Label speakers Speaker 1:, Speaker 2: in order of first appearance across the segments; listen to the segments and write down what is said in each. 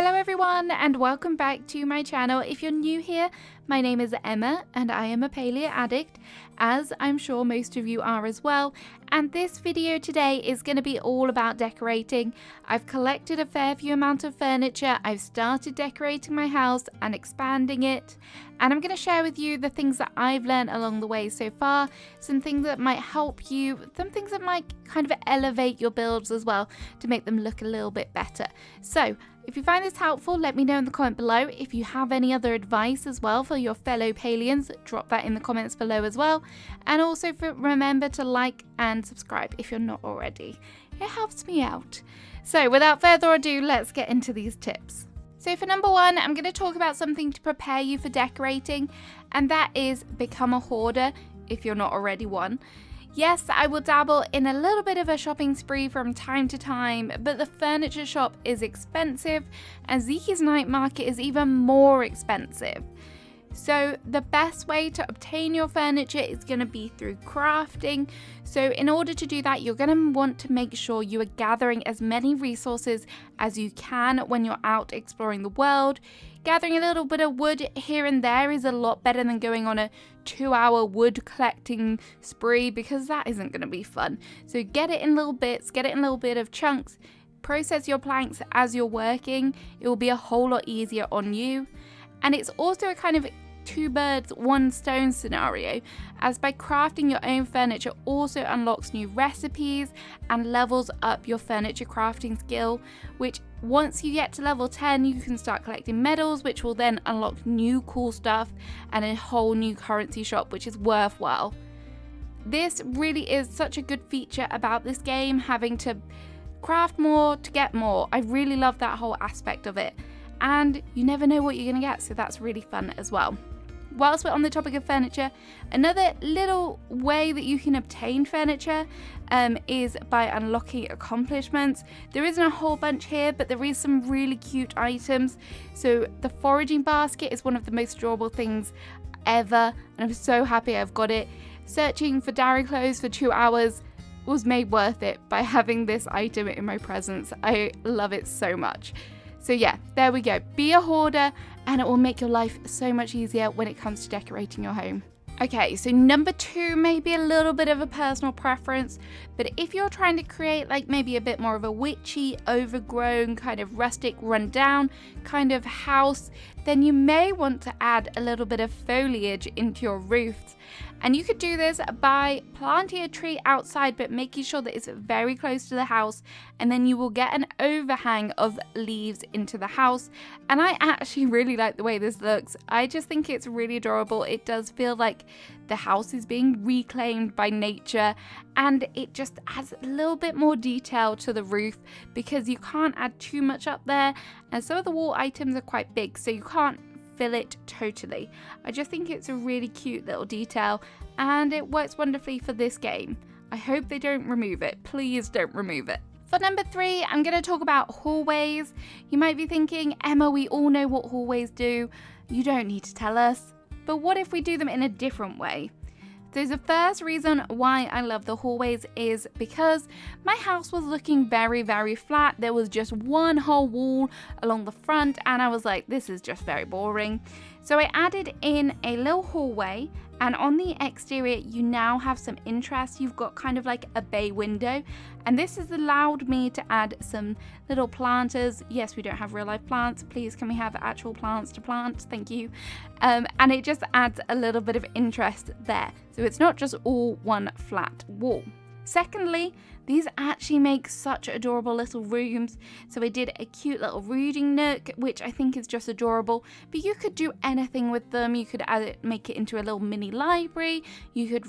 Speaker 1: Hello everyone and welcome back to my channel. If you're new here, my name is Emma and I am a Palia addict, as I'm sure most of you are as well. And this video today is going to be all about decorating. I've collected a fair few amount of furniture, I've started decorating my house and expanding it, and I'm going to share with you the things that I've learned along the way so far, some things that might help you, some things that might kind of elevate your builds as well to make them look a little bit better. So if you find this helpful, let me know in the comment below. If you have any other advice as well for your fellow Palians, drop that in the comments below as well. And also remember to like and subscribe if you're not already. It helps me out. So without further ado, let's get into these tips. So for number one, I'm going to talk about something to prepare you for decorating, and that is become a hoarder if you're not already one. Yes, I will dabble in a little bit of a shopping spree from time to time, but the furniture shop is expensive and Zeke's night market is even more expensive. So the best way to obtain your furniture is going to be through crafting. So in order to do that, you're going to want to make sure you are gathering as many resources as you can when you're out exploring the world. Gathering a little bit of wood here and there is a lot better than going on a 2-hour wood collecting spree, because that isn't going to be fun. So get it in little bits, get it in little bit of chunks, process your planks as you're working. It will be a whole lot easier on you. And it's also a kind of two birds, one stone scenario, as by crafting your own furniture also unlocks new recipes and levels up your furniture crafting skill, which once you get to level 10, you can start collecting medals, which will then unlock new cool stuff and a whole new currency shop, which is worthwhile. This really is such a good feature about this game, having to craft more to get more. I really love that whole aspect of it. And you never know what you're going to get, so that's really fun as well. Whilst we're on the topic of furniture, another little way that you can obtain furniture is by unlocking accomplishments. There isn't a whole bunch here, but there is some really cute items. So the foraging basket is one of the most adorable things ever, and I'm so happy I've got it. Searching for dairy clothes for 2 hours was made worth it by having this item in my presence. I love it so much. So yeah, there we go. Be a hoarder and it will make your life so much easier when it comes to decorating your home. Okay, so number two may be a little bit of a personal preference, but if you're trying to create like maybe a bit more of a witchy, overgrown, kind of rustic, rundown kind of house, then you may want to add a little bit of foliage into your roofs. And you could do this by planting a tree outside, but making sure that it's very close to the house, and then you will get an overhang of leaves into the house. And I actually really like the way this looks. I just think it's really adorable. It does feel like the house is being reclaimed by nature, and it just adds a little bit more detail to the roof because you can't add too much up there, and some of the wall items are quite big, so you can't fill it totally. I just think it's a really cute little detail and it works wonderfully for this game. I hope they don't remove it. Please don't remove it. For number three, I'm going to talk about hallways. You might be thinking, Emma, we all know what hallways do. You don't need to tell us. But what if we do them in a different way? So the first reason why I love the hallways is because my house was looking very, very flat. There was just one whole wall along the front and I was like, this is just very boring. So I added in a little hallway, and on the exterior you now have some interest. You've got kind of like a bay window, and this has allowed me to add some little planters. Yes, we don't have real life plants. Please, can we have actual plants to plant? Thank you. And it just adds a little bit of interest there. So it's not just all one flat wall. Secondly, these actually make such adorable little rooms. So I did a cute little reading nook, which I think is just adorable, but you could do anything with them. You could add it, make it into a little mini library. You could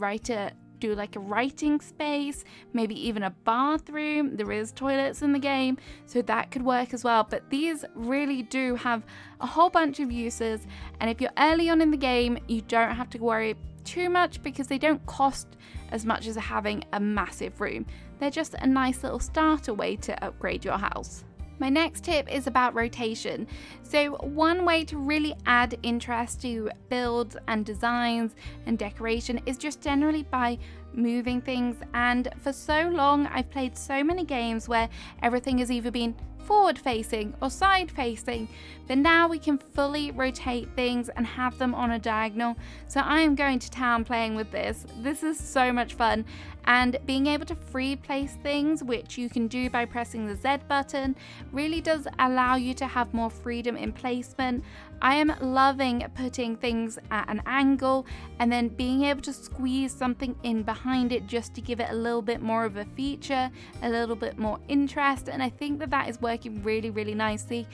Speaker 1: do like a writing space, maybe even a bathroom. There is toilets in the game, so that could work as well. But these really do have a whole bunch of uses, and if you're early on in the game, you don't have to worry too much because they don't cost as much as having a massive room. They're just a nice little starter way to upgrade your house. My next tip is about rotation. So one way to really add interest to builds and designs and decoration is just generally by moving things. And for so long I've played so many games where everything has either been forward facing or side facing, but now we can fully rotate things and have them on a diagonal. So I am going to town playing with this. This is so much fun, and being able to free place things, which you can do by pressing the Z button, really does allow you to have more freedom in placement. I am loving putting things at an angle and then being able to squeeze something in behind it just to give it a little bit more of a feature, a little bit more interest, and I think that that is working really, really nicely.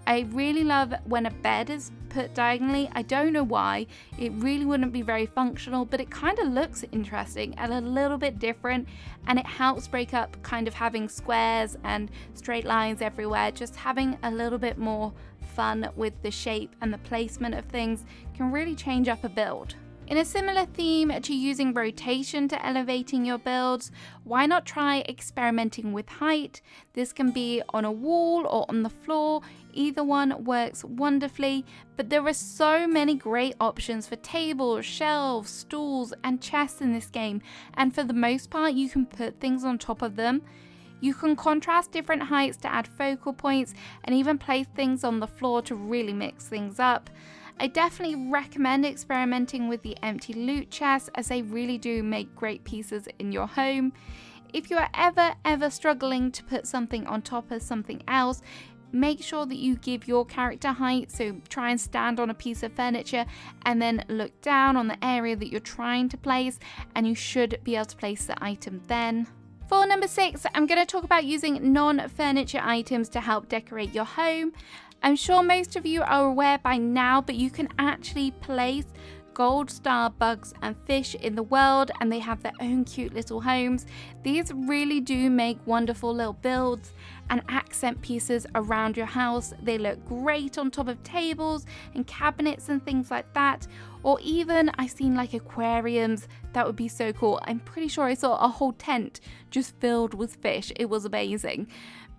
Speaker 1: I really love when a bed is put diagonally. I don't know why. It really wouldn't be very functional, but it kind of looks interesting and a little bit different, and it helps break up kind of having squares and straight lines everywhere. Just having a little bit more fun with the shape and the placement of things can really change up a build. In a similar theme to using rotation to elevating your builds, why not try experimenting with height? This can be on a wall or on the floor. Either one works wonderfully, but there are so many great options for tables, shelves, stools, and chests in this game, and for the most part you can put things on top of them. You can contrast different heights to add focal points and even place things on the floor to really mix things up. I definitely recommend experimenting with the empty loot chests, as they really do make great pieces in your home. If you are ever struggling to put something on top of something else, make sure that you give your character height, so try and stand on a piece of furniture and then look down on the area that you're trying to place, and you should be able to place the item then. For number 6, I'm going to talk about using non-furniture items to help decorate your home. I'm sure most of you are aware by now, but you can actually place gold star bugs and fish in the world, and they have their own cute little homes. These really do make wonderful little builds and accent pieces around your house. They look great on top of tables and cabinets and things like that, or even I've seen like aquariums. That would be so cool. I'm pretty sure I saw a whole tent just filled with fish. It was amazing.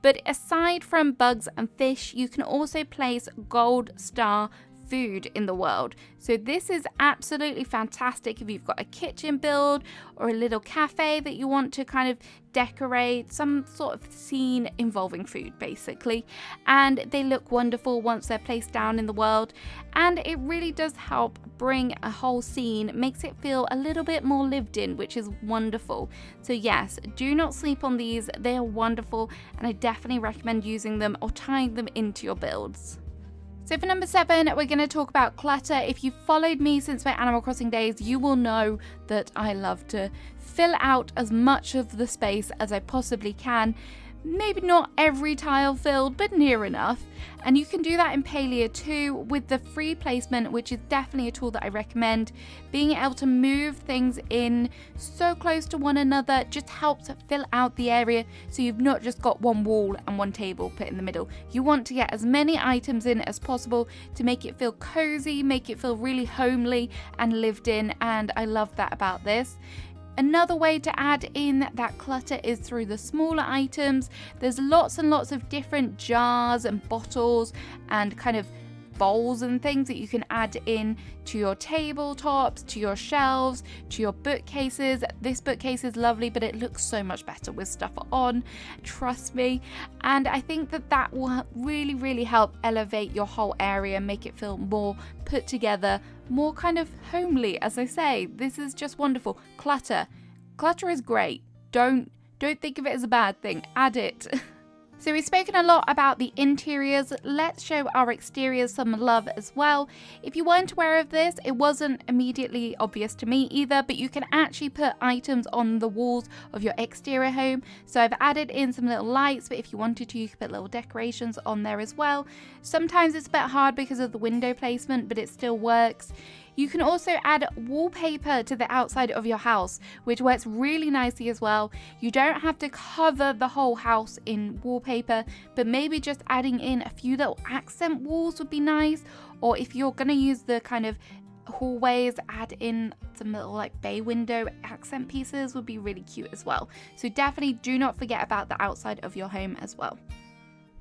Speaker 1: But aside from bugs and fish, you can also place gold star food in the world. So this is absolutely fantastic if you've got a kitchen build or a little cafe that you want to kind of decorate, some sort of scene involving food basically, and they look wonderful once they're placed down in the world, and it really does help bring a whole scene, makes it feel a little bit more lived in, which is wonderful. So yes, do not sleep on these. They are wonderful, and I definitely recommend using them or tying them into your builds. So for number 7, we're going to talk about clutter. If you've followed me since my Animal Crossing days, you will know that I love to fill out as much of the space as I possibly can. Maybe not every tile filled, but near enough. And you can do that in Palia too with the free placement, which is definitely a tool that I recommend. Being able to move things in so close to one another just helps fill out the area, so you've not just got one wall and one table put in the middle. You want to get as many items in as possible to make it feel cozy, make it feel really homely and lived in, and I love that about this. Another way to add in that clutter is through the smaller items. There's lots and lots of different jars and bottles and kind of bowls and things that you can add in to your tabletops, to your shelves, to your bookcases. This bookcase is lovely, but it looks so much better with stuff on, trust me. And I think that that will really, really help elevate your whole area, make it feel more put together, more kind of homely. As I say, this is just wonderful. Clutter is great. Don't think of it as a bad thing. Add it. So we've spoken a lot about the interiors. Let's show our exteriors some love as well. If you weren't aware of this, it wasn't immediately obvious to me either, but you can actually put items on the walls of your exterior home. So I've added in some little lights, but if you wanted to, you could put little decorations on there as well. Sometimes it's a bit hard because of the window placement, but it still works. You can also add wallpaper to the outside of your house, which works really nicely as well. You don't have to cover the whole house in wallpaper, but maybe just adding in a few little accent walls would be nice. Or if you're going to use the kind of hallways, add in some little like bay window accent pieces would be really cute as well. So definitely do not forget about the outside of your home as well.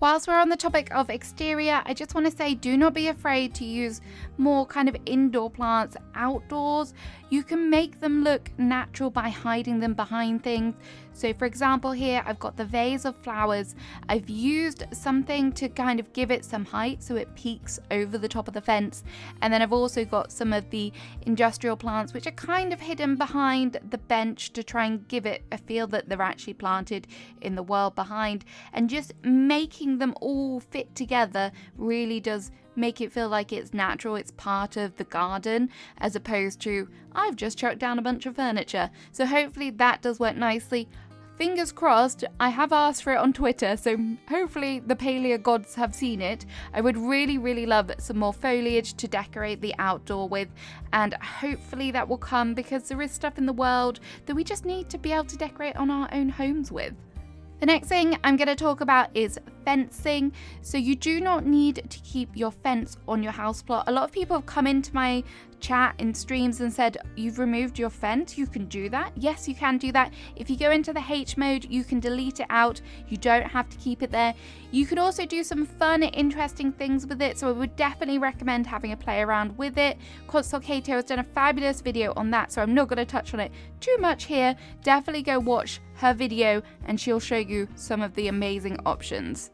Speaker 1: Whilst we're on the topic of exterior, I just want to say do not be afraid to use more kind of indoor plants outdoors. You can make them look natural by hiding them behind things. So for example here, I've got the vase of flowers. I've used something to kind of give it some height so it peaks over the top of the fence. And then I've also got some of the industrial plants which are kind of hidden behind the bench to try and give it a feel that they're actually planted in the world behind. And just making them all fit together really does make it feel like it's natural, it's part of the garden, as opposed to I've just chucked down a bunch of furniture. So hopefully that does work nicely. Fingers crossed. I have asked for it on Twitter, so hopefully the Palia gods have seen it. I would really love some more foliage to decorate the outdoor with, and hopefully that will come, because there is stuff in the world that we just need to be able to decorate on our own homes with. The next thing I'm going to talk about is fencing. So you do not need to keep your fence on your house plot. A lot of people have come into my chat in streams and said, you've removed your fence. You can do that. Yes, you can do that. If you go into the H mode, you can delete it out. You don't have to keep it there. You could also do some fun, interesting things with it. So I would definitely recommend having a play around with it. Console Kato has done a fabulous video on that, so I'm not going to touch on it too much here. Definitely go watch her video and she'll show you some of the amazing options.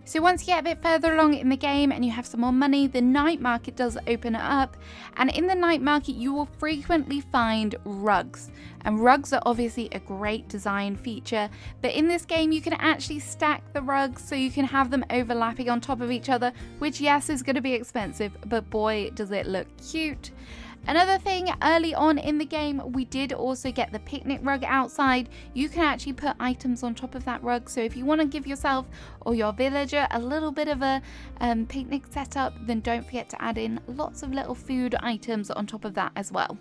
Speaker 1: So once you get a bit further along in the game and you have some more money, the night market does open up, and in the night market you will frequently find rugs, and rugs are obviously a great design feature, but in this game you can actually stack the rugs so you can have them overlapping on top of each other, which yes is going to be expensive, but boy does it look cute. Another thing, early on in the game, we did also get the picnic rug outside. You can actually put items on top of that rug. So if you want to give yourself or your villager a little bit of a picnic setup, then don't forget to add in lots of little food items on top of that as well.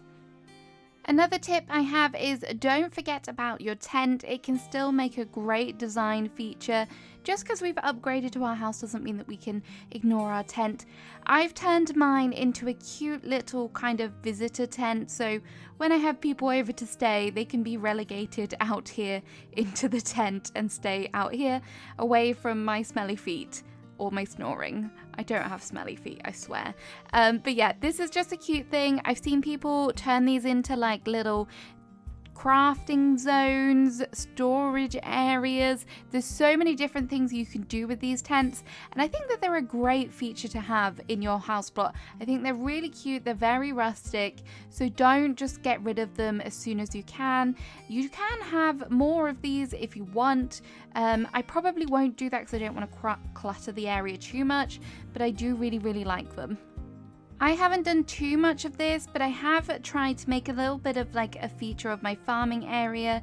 Speaker 1: Another tip I have is don't forget about your tent. It can still make a great design feature. Just because we've upgraded to our house doesn't mean that we can ignore our tent. I've turned mine into a cute little kind of visitor tent, so when I have people over to stay, they can be relegated out here into the tent and stay out here away from my smelly feet. Or my snoring. I don't have smelly feet, I swear. But yeah, this is just a cute thing. I've seen people turn these into like little crafting zones, storage areas. There's so many different things you can do with these tents, and I think that they're a great feature to have in your house plot. I think they're really cute, they're very rustic, so don't just get rid of them as soon as you can. You can have more of these if you want. I probably won't do that because I don't want to clutter the area too much, but I do really like them. I haven't done too much of this, but I have tried to make a little bit of like a feature of my farming area.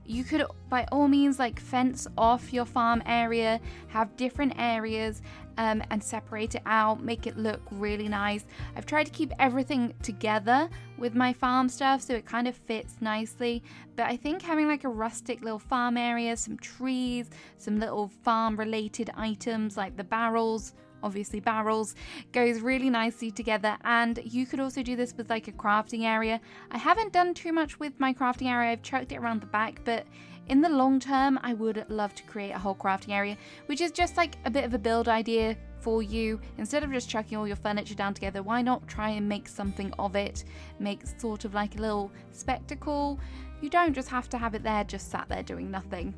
Speaker 1: You could by all means like fence off your farm area, have different areas and separate it out, make it look really nice. I've tried to keep everything together with my farm stuff so it kind of fits nicely, but I think having like a rustic little farm area, some trees, some little farm related items like the barrels, obviously barrels, goes really nicely together. And you could also do this with like a crafting area. I haven't done too much with my crafting area, I've chucked it around the back, but in the long term I would love to create a whole crafting area, which is just like a bit of a build idea for you. Instead of just chucking all your furniture down together, why not try and make something of it, make sort of like a little spectacle. You don't just have to have it there just sat there doing nothing.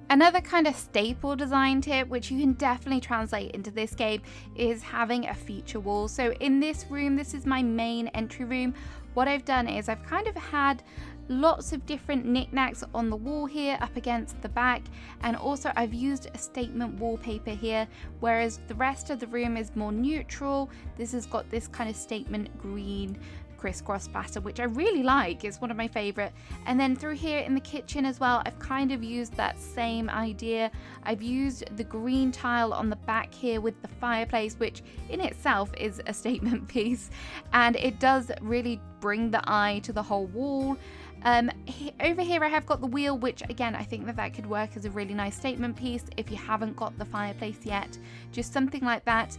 Speaker 1: Another kind of staple design tip, which you can definitely translate into this game, is having a feature wall. So in this room, this is my main entry room. What I've done is I've kind of had lots of different knickknacks on the wall here up against the back, and also I've used a statement wallpaper here, whereas the rest of the room is more neutral. This has got this kind of statement green crisscross pattern, which I really like. It's one of my favorite. And then through here in the kitchen as well, I've kind of used that same idea. I've used the green tile on the back here with the fireplace, which in itself is a statement piece, and it does really bring the eye to the whole wall. Over here I have got the wheel, which again I think that could work as a really nice statement piece if you haven't got the fireplace yet, just something like that.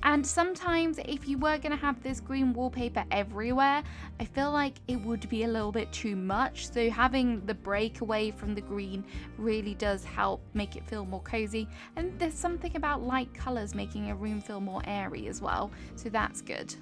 Speaker 1: And sometimes if you were going to have this green wallpaper everywhere, I feel like it would be a little bit too much. So having the break away from the green really does help make it feel more cozy. And there's something about light colours making a room feel more airy as well. So that's good.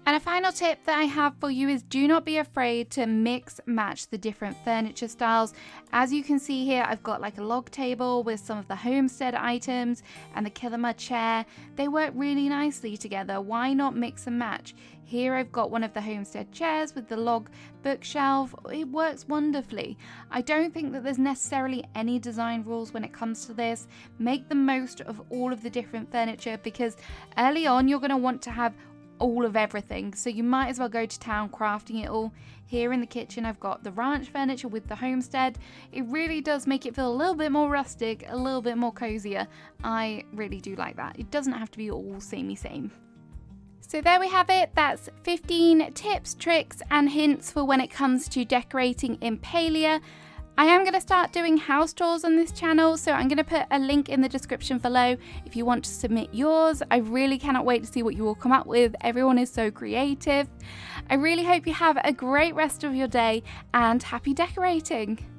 Speaker 1: And a final tip that I have for you is do not be afraid to mix match the different furniture styles. As you can see here, I've got like a log table with some of the homestead items and the Kilima chair. They work really nicely together. Why not mix and match? Here I've got one of the homestead chairs with the log bookshelf. It works wonderfully. I don't think that there's necessarily any design rules when it comes to this. Make the most of all of the different furniture, because early on you're going to want to have all of everything, so you might as well go to town crafting it all. Here in the kitchen I've got the ranch furniture with the homestead. It really does make it feel a little bit more rustic, a little bit more cozier. I really do like that. It doesn't have to be all samey same. So there we have it. That's 15 tips, tricks and hints for when it comes to decorating in Palia. I am going to start doing house tours on this channel, so I'm going to put a link in the description below if you want to submit yours. I really cannot wait to see what you all come up with. Everyone is so creative. I really hope you have a great rest of your day and happy decorating.